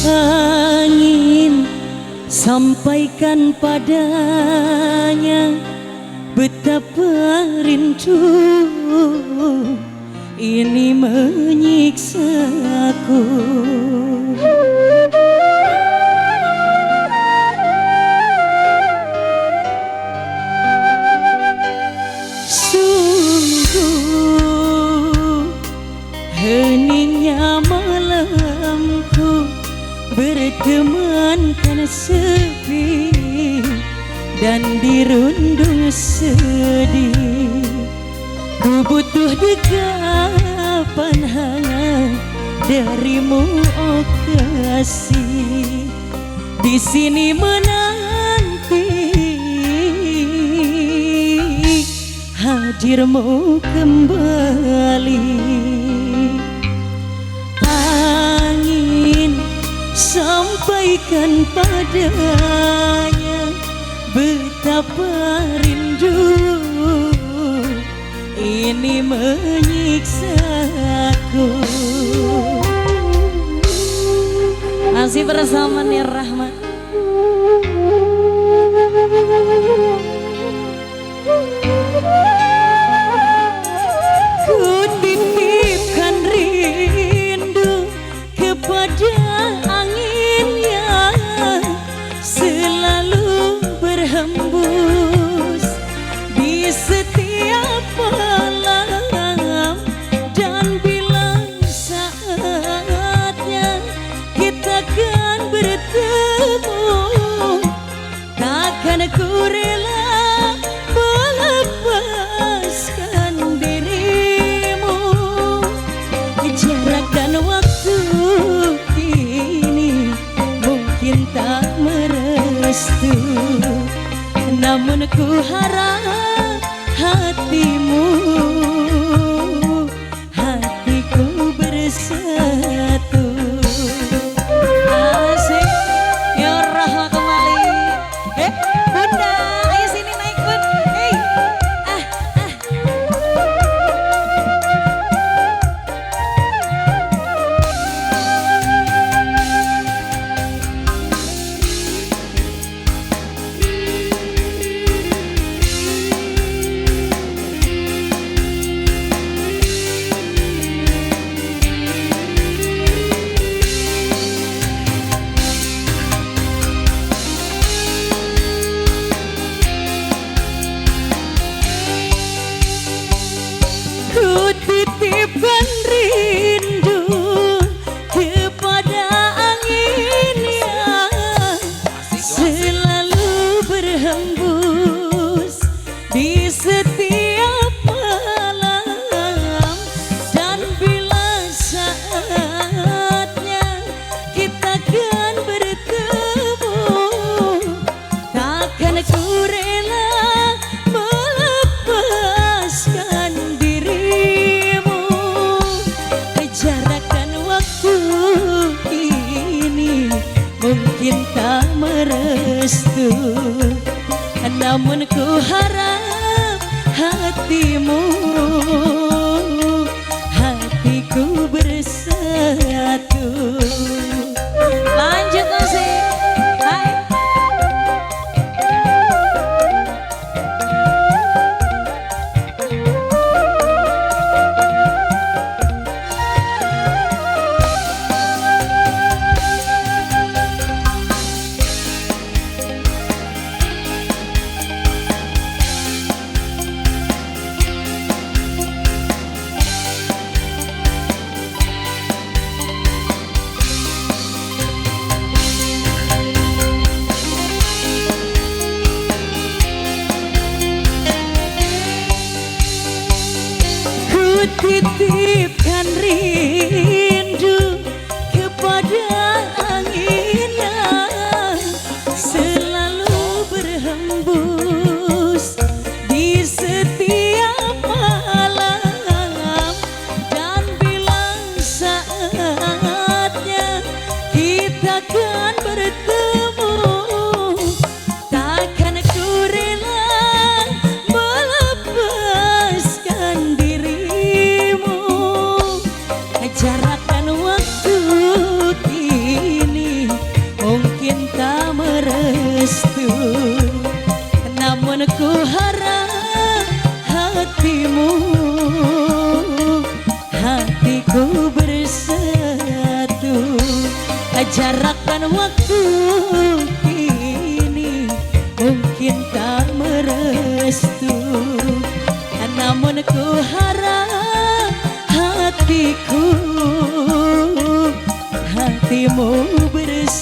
Angin sampaikan padanya betapa rindu ini menyiksaku. Sungguh heningnya malamku bertemankan sepi dan dirundung sedih. Ku butuh dekapan hangat darimu, oh kasih. Di sini menanti hadirmu kembali. Angin sampaikan padanya betapa rindu ini menyiksaku. Masih bersama Nir Rahmat. Ku titipkan rindu kepada angin yang selalu berhembus di setiap malam, dan bila saatnya kita akan bertemu, takkan ku rela melepaskan dirimu. Jarak dan waktu kini mungkin tak merestu, namun ku harap hatimu, hatiku bersatu. Asik, ya Rahma kembali. Bunda, ayo sini naik bun. Ku titipkan rindu kepada angin yang selalu berhembus di setiap malam, dan bila saatnya kita akan bertemu, takkan ku rela melepaskan dirimu. Jarak dan waktu ini mungkin tak merestu, namun ku harap hatimu, hatiku bersatu. Lanjut musik. Hai. Ku titipkan rindu kepada angin yang selalu berhembus di setiap malam, dan bila saatnya kita akan bertemu, takkan ku rela melepaskan dirimu. Jarak dan waktu Jarakan waktu ini mungkin tak merestu, namun ku harap hatiku, hatimu bersih.